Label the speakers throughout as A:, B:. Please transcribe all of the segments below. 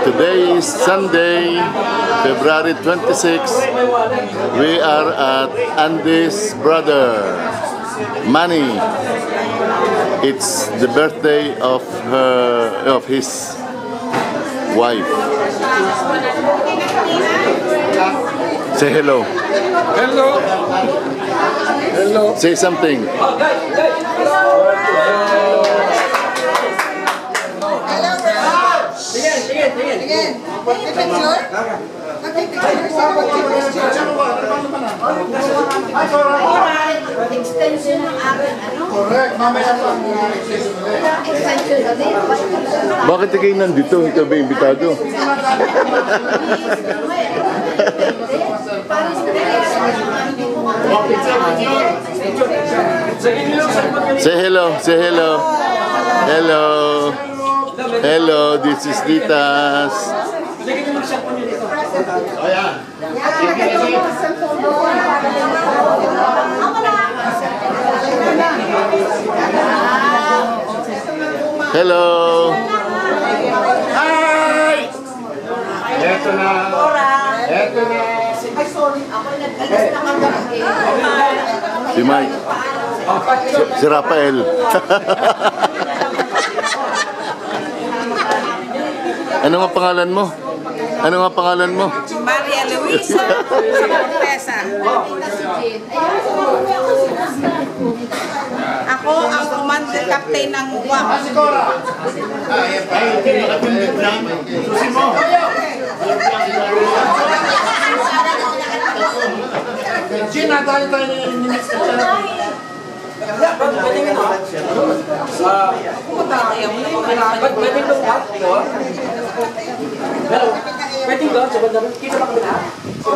A: Today is Sunday, February 26. We are at Andy's brother, Manny. It's the birthday of his wife. Say hello.
B: Hello. Hello.
A: Say something.
C: Extension ng akin, ano?
B: Correct. Mamaya pa.
C: Extension ulit.
A: Bakit kayo nandito? Ikaw ba imbitado? Say hello. Say hello. Hello. Hello. This is Ditas. Hello.
B: Hi! Eto na. Eto na.
C: Ay, sorry. Ako nag-alas na kagabi.
A: Si Mike. Si Rafael. Ano nga pangalan mo? Ano nga pangalan mo?
D: Maria Luisa sa Cortesa. Ako ang commander captain ng UWAC.
B: Susi mo. Gin, tayo ni-mix ka siya.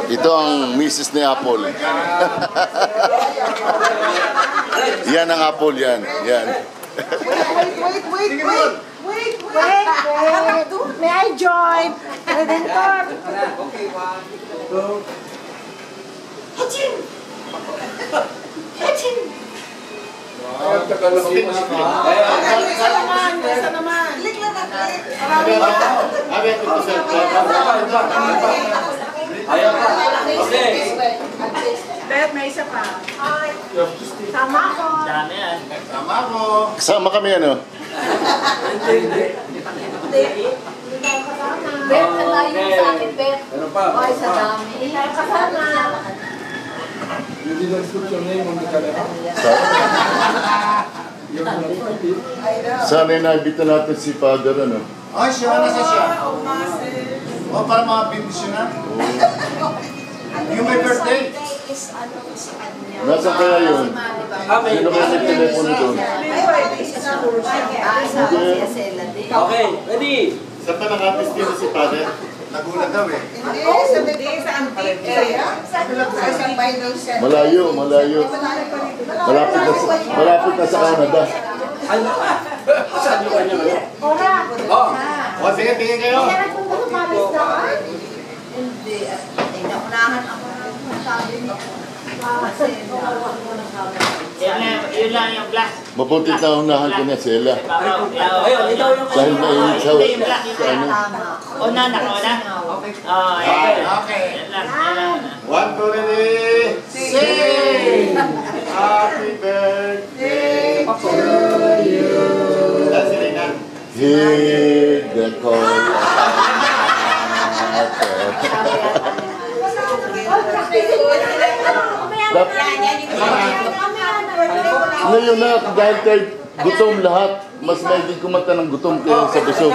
A: Ito ang misis ni Apple. Yan ang Apple yan. Yan.
C: Wait. May I join? Redentor. Hachin! Isa naman. Click lang na click.
D: Bet, may isa pa.
C: Tama ko.
B: Tama ko.
A: Kasama kami ano?
C: Bet, nalayo sa akin, Bet. Ay, sa dami. Kasama.
B: You didn't put your name on the camera?
A: Sana inaibita natin si Father ano?
B: Ay, siya na siya. O, para makabindisyon na. Yung may birthday?
A: Nasaan kaya yun? Sino kaya may telepono doon?
E: Okay, ready?
A: Saan pa nakatestino si Father?
B: Nagulat daw eh.
D: Hindi, sa antique area. Sa final set.
A: Malayo. Malapit na sa Canada.
E: Ano? Saan yung kanya ano?
C: Ora.
B: O, sige, tingin kayo.
C: Hindi. Naunahan ako. Sabi mo.
E: Yun lang yung black.
A: Mabuti na unahan ko na sila.
E: Ayun, ikaw yung
A: Dahil mainit sa
E: Hindi, yung black.
A: ano.
E: Una, nakauna. Oh,
B: Okay.
E: yan lang.
B: 1, 2, ready? Sing! Happy birthday to you. That's it, Ina.
A: Hear the call. Ngayon na, dahil kay gutom lahat, mas maiging kumanta ng gutom kaya sa busog.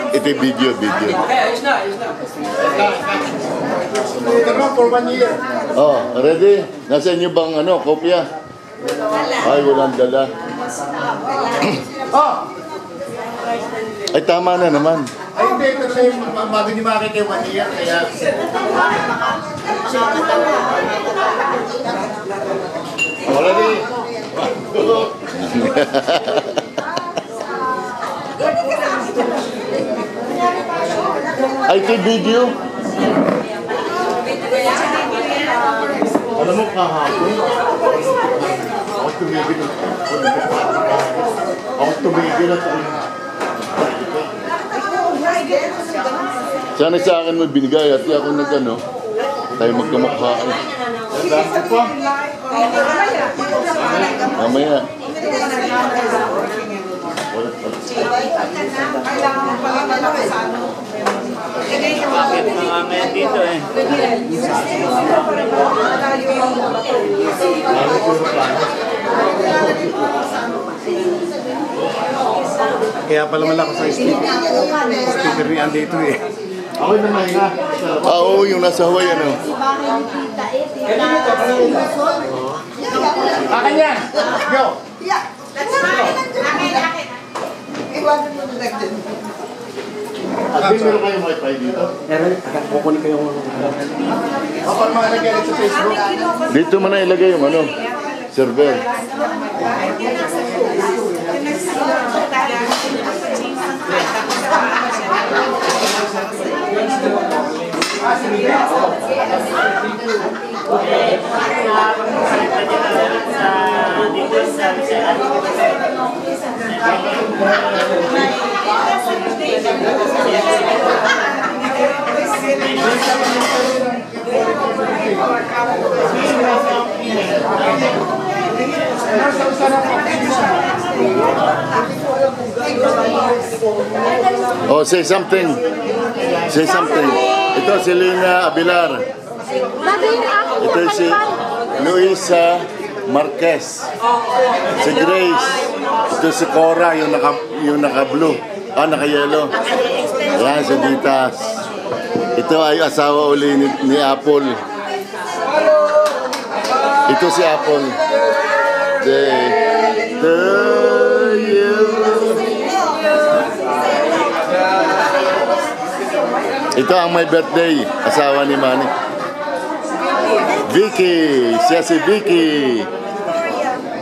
A: Ito yung video.
E: Okay, ayos na.
B: Ito naman for 1 year.
A: Oh, ready? Nasa inyo bang kopya? Ay, walang dala.
B: Oh!
A: Ay, tama na naman.
B: Ay, hindi. Kasi bago niyo makakita yung 1 year, kaya... Ready? 1, 2.
A: Ay, ito yung video. Alam mo, kahapon. Ako tumigil. Ako tumigil at sana sa akin mo binigay at ako nag-ano, tayo magkamukha. Mamaya.
E: Bakit mga ngayon dito eh?
B: Kaya pala malaki sa speaker ni Andy ito eh.
A: Ako yung namahinga. Oo, yung nasa Hawaii ano.
C: Bahay ni Tita Luzon.
B: Akin yan! Go!
D: Iwanan mo na lang din.
A: At meron kayong wifi dito?
B: Kukunin ko yung... para makalagay sa Facebook.
A: Dito mo na ilagay yung ano, server. Oh, say something. Say something. Ito si Lina Abilar. Ito si Luisa Marquez. Si Grace. Ito si Cora, yung naka-blue. Naka-yellow. Ayan, si Ditas. Ito ay asawa uli ni Apple. Ito si Apple. Day to you. Ito ang my birthday, asawa ni Manny. Vicky, siya si Vicky.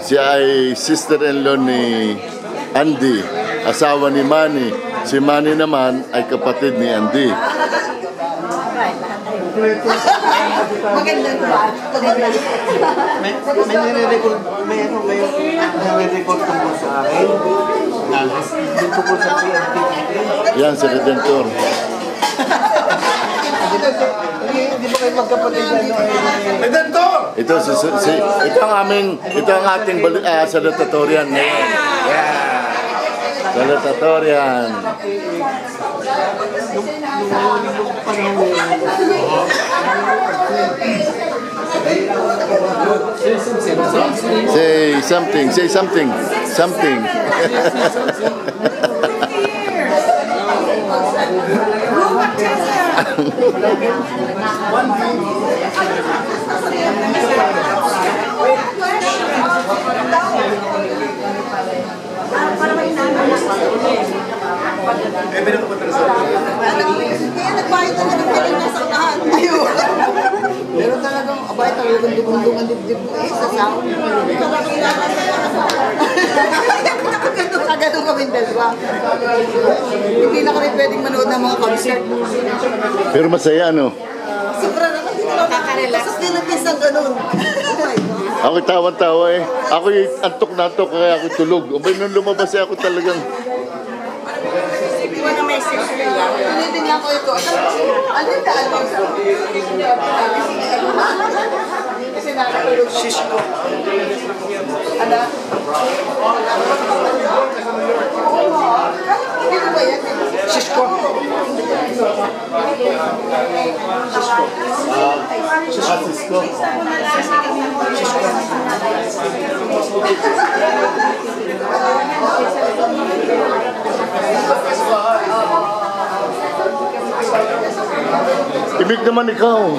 A: Siya ay sister-in-law ni Andy, asawa ni Manny. Si Manny naman ay kapatid ni Andy.
D: Maganda ba?
B: May nire-record, may nire-record tungkol sa akin. Tungkol sa PNP.
A: Yan si Redentor.
B: Hindi ba kayo magkapatid na Redentor!
A: Ito ito ang ating salutatorian ngayon. Yeah. Salutatorian. Say something, say something, something.
D: Kaya nagbayad na ng kanina sa unahan. Ayun. Meron talagang abay talagang dugong-dungan dibdib mo eh sa sound. Talagang nakagano kami dalawa. Hindi na kami pwedeng manood ng mga concert.
A: Pero masaya ano?
D: Sobra naman dito lang kakarelax. Tapos nilapis ang ganun. Oh my God.
A: Ako tawa-tawa eh. Ako antok na antok kaya ako tulog. Abay nung lumabas ako talagang
D: Hindi mo na message nila. Tinitingnan ko ito. Ano yung daan sa kasi nakatulog. Shish ko. Ano? Dito ba yan? Shish ko.
A: Francisco. Ibig naman ikaw.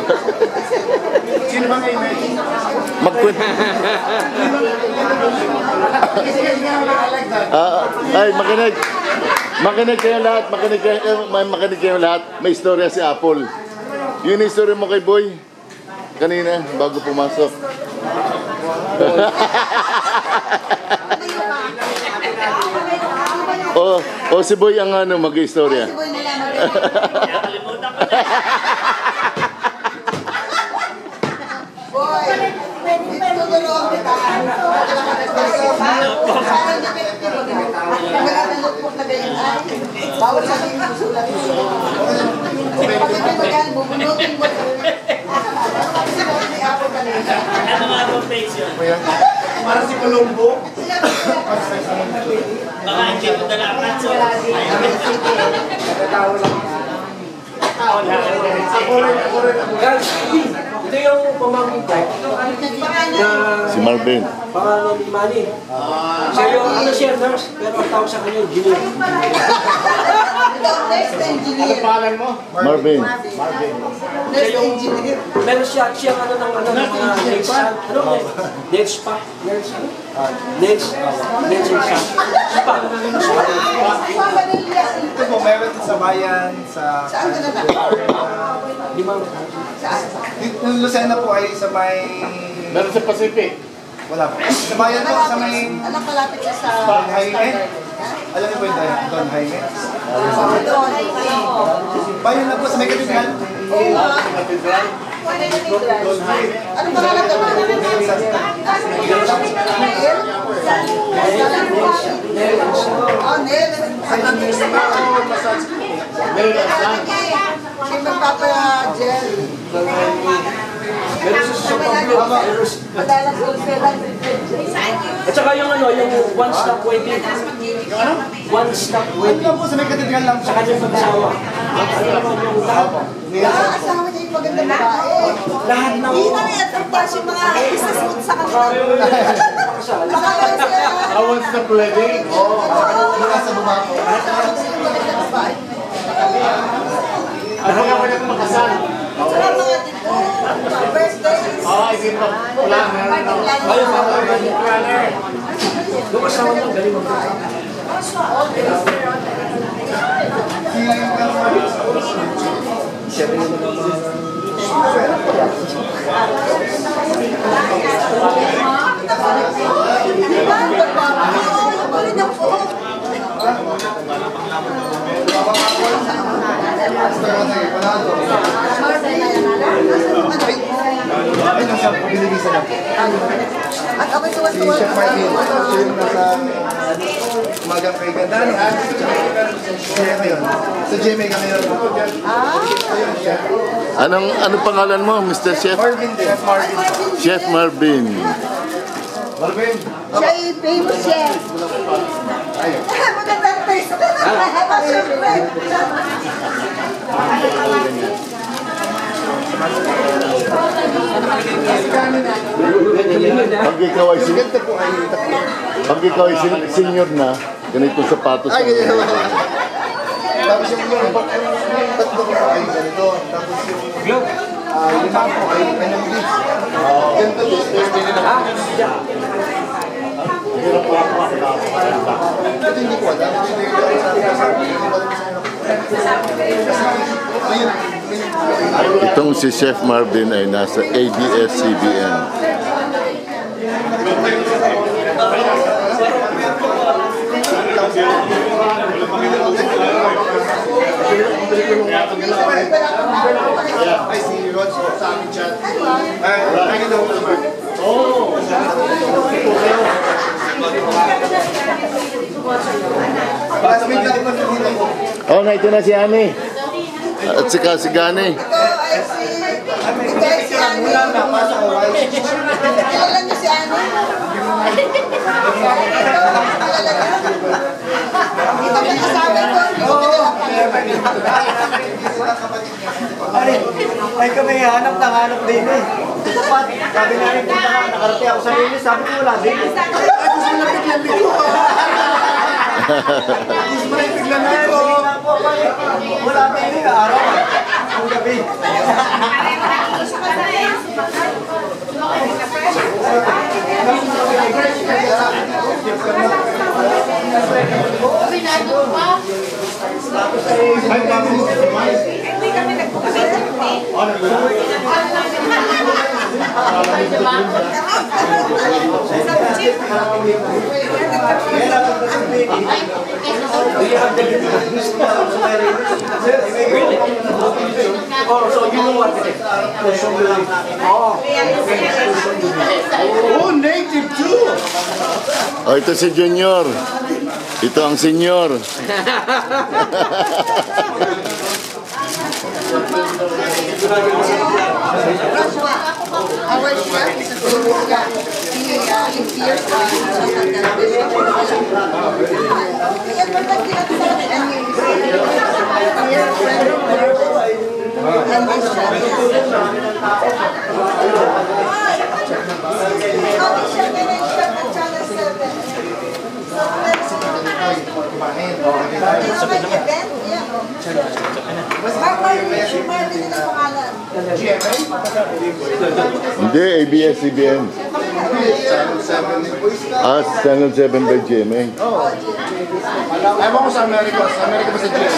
B: Sino ba ngayon?
A: Magkwento. Ay, makinig. Makinig kayo lahat. Makinig kayo lahat. May istorya si Apple. Yun yung istorya mo kay Boy. Kanina, bago pumasok. Si Boy ang mag-istorya.
E: Nakalimutan ko na.
D: Boy, tutulungan kita. Bawal sa akin yung sulat. Pag hindi magkano, bubunutin mo. May ako kanina.
E: Ano nga po face yun?
B: Para si Colombo.
E: Baka hindi mo dala ang kanso.
F: Guys, ito yung pamangkin ko na
A: Si Marvin.
F: pangalan ni Manny. Siya yung ano siya, nurse, pero ang tawag sa kanya, engineer.
D: Ito, next engineer.
B: Pangalan mo?
A: Marvin.
D: Next engineer.
F: Meron siya ano ng mga nails, ano nails pa? Nails ano? Nails and spa.
B: Ito po, meron sa bayan, sa...
D: Saan ka na?
F: Limang.
B: Yung Lucena po ay sa may...
A: Meron sa Pacific.
B: Wala po. Sa bayan po, sa may...
D: Anak malapit siya sa
B: Don Jaime.
D: standard.
B: Alam niyo po yung Don Jaime?
D: Doon.
B: Bayan na po sa may katedral.
D: Oo nga.
B: Don Jaime.
D: Anong pangalan ka ba? Nel? Oh, Nel. Si magpapa-gel.
F: Meron siya sa Pablo. At saka yung ano, yung one-stop waiting. One-stop
B: Ano
F: waiting.
B: lang po, sa may katedral lang
F: Sa kanyang pag-asawa. Ano naman yung lahat?
D: Asawa niya yung maganda babae.
F: Lahat ng
D: Hindi na niya tapos yung mga isa-suit sa kanila.
F: pakasal.
D: Baka lang sila.
A: Awan sa wedding.
B: sa baba po.
D: Yung maganda babae.
A: Ano nga pala kung makasal?
D: Saka mga dito, birthdays.
A: Hindi pa wala.
F: Ayun, planner. Yung asawa niya, galing mo.
D: Di ba? Oo, yung bali ng buhok.
B: Ay, nasa pabiligisan lang po.
D: At ako'y
B: Si
D: tuwan-tuwan.
B: Chef Martin, siya yung nasa umagang kay Gandano. Siya ngayon. Sa GMA ka ngayon. Ayun siya.
A: Anong pangalan mo, Mr. Chef?
B: Marvin din. Chef Marvin.
A: Chef Marvin.
B: Marvin.
D: Siya ay famous chef.
B: Ayun.
D: Magandang taste. Siyempre.
A: Pag ikaw ay
B: Ganda po ay tatlo.
A: pag ikaw ay senior na, ganito sapatos.
B: Ay, ganyan naman. Tapos yung tatlo ko ay ganito. Tapos yung lima ko ay kanyang beats. Ganito din. Ito hindi ko alam. Ito yung
A: Itong si Chef Marvin ay nasa ABS-CBN.
B: ay si Rod sa aming chat. Ay, daw naman. Classmate natin pa dito ko.
A: Oh, na ito na si Ani. At saka si Gani.
D: Ito ay si... Ito ay si Ani.
B: Mula na, pasok ko.
D: Kilala niyo si Ani? Kilala niyo? Ito may asawa ko. Hindi ko kilala pa.
G: Ay kami hanap na hanap din eh. Tapat, sabi namin punta ka, nakarating ako sa linis, sabi ko wala din.
B: Ay, gusto mo lang biglang dito. Gusto mo lang biglang dito.
G: Wala din eh, araw. Ang gabi.
B: Ay, bago mo.
F: Oh, so you know what it is.
B: Oh, native too.
A: Oh, ito si Junior. Ito ang senyor.
D: Our chef is a famous guy. He appears on local television. And he is a friend of ours. And his
A: Hindi, ABS-CBN. Ah, Channel 7 by GMA.
B: Ewan ko sa Amerika. Sa Amerika ba sa GMA?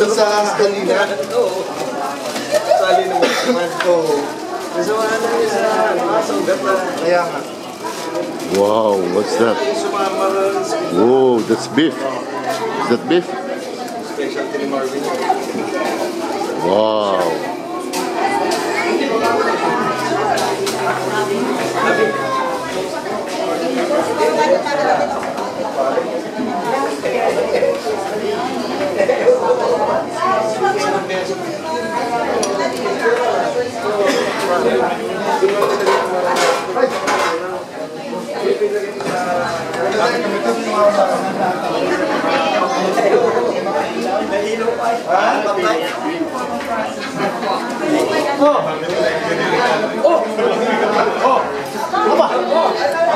B: Sa kanina. Sali naman. Oo. Kaya nga.
A: Wow, what's that? Whoa, that's beef. Is that beef? Wow.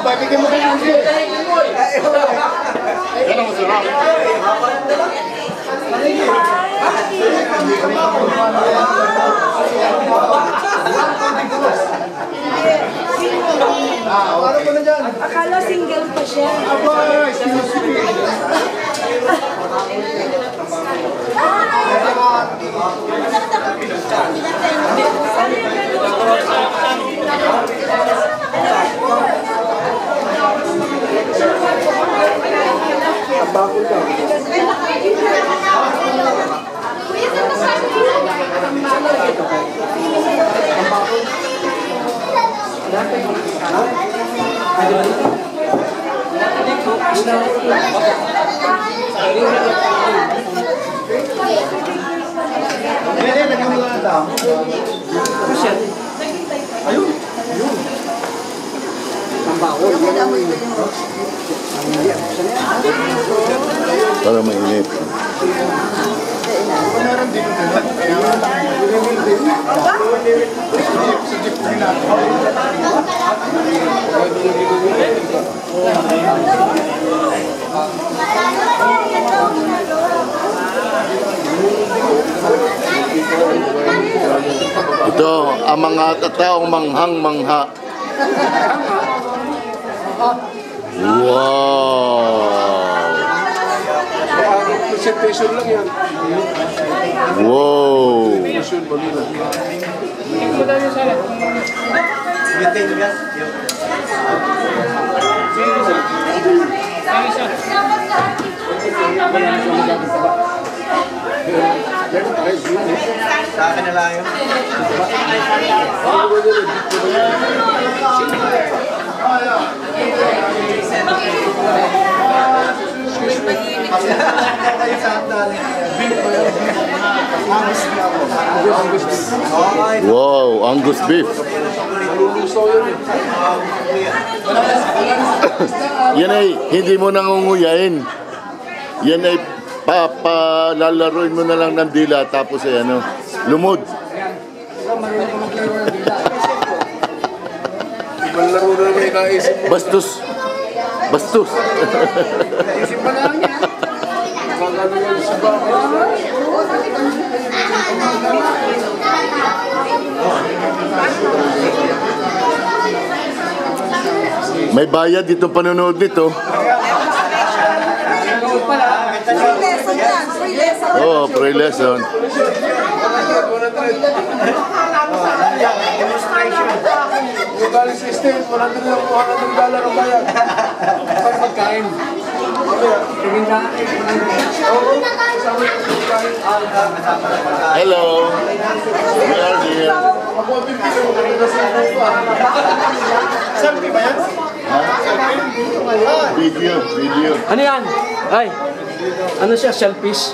B: Abay, bigyan mo kayo ng beer. Yan ang masarap. Ano po na dyan?
C: Akala single pa siya.
B: Abay, sinusupi.
A: Para mainit.
B: Meron din ito. Sa jeep din natin.
A: Ito ang mga taong manghang-mangha. Wow!
F: Presentation lang yan.
A: Wow!
G: Sa akin na lang yun.
A: Wow! Angus beef. Yan ay hindi mo nangunguyain. Yan ay papalalaroin mo na lang ng dila tapos ay ano, lumod.
F: Malaro na may kaisip.
A: Bastos. Bastos.
F: Kaisip pa lang yan. Nakagano yan sa bahay.
A: May bayad dito panonood nito.
G: Pala,
D: yan. Free lesson.
A: Oo, pre-lesson.
B: Yung galing system, wala din lang $100 ang bayad. Para pagkain.
A: Hello. We are here.
B: Ako ang pipili mo kanina sa selfie ba yan?
A: Video.
F: Ano yan? Ay, ano siya? Selfish?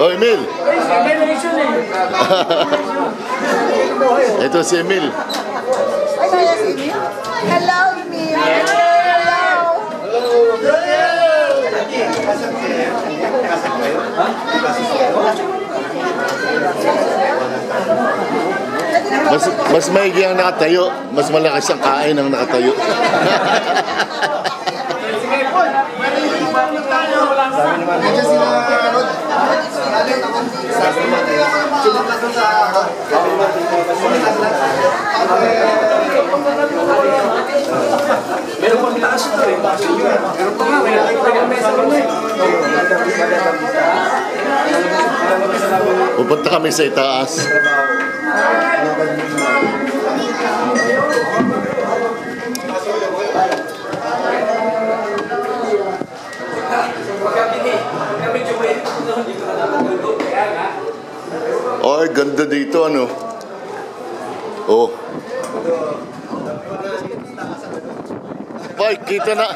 A: Oh, Emil.
F: May election eh.
A: Ito si Emil.
D: Hello, Emil. Hello.
A: Mas maigi ang nakatayo. Mas malakas ang kain ang nakatayo.
B: Nandiyan sila, Rod.
F: Meron pang taas ito eh. Meron pa nga, may taga-mesa rin eh.
A: Pupunta kami sa itaas. Ay, ganda dito ano. Oh. Bay, kita na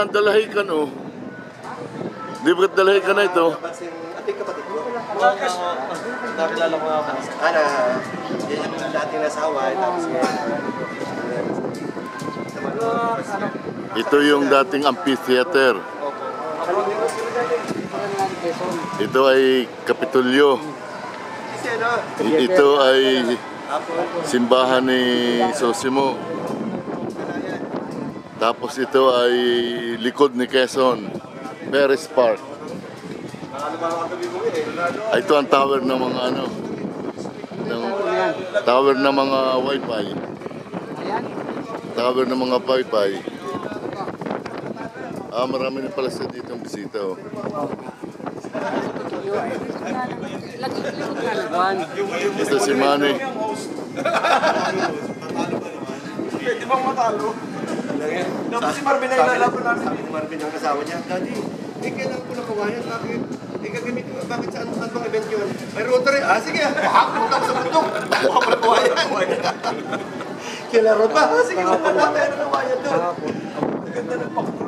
A: ang dalahican oh. Di ba dalahican na ito?
G: Nakilala ko nga ako. Yan yung dating nasawa. Tapos
A: Ito yung dating amphitheater. Ito ay Kapitolyo. Ito ay simbahan ni Sosimo. Tapos ito ay likod ni Quezon, Perez Park. Ito ang tower ng mga ano, tower ng mga wifi. Tower ng mga wifi. Marami na pala sa dito ang bisita oh. Ito si Manny.
G: Pwede bang matalo? Dapat si Marvin ay lalaban namin. Sabi ni Marvin ang kasama niya, Daddy, kailangan ko na kawayan. Bakit gagamitin mo, bakit saan bang event yun? May rotary. Sige, punta ko sa bundok. Ako na kawayan. Kailangan pa. Sige, punta tayo na kawayan doon. Ang ganda ng pakro.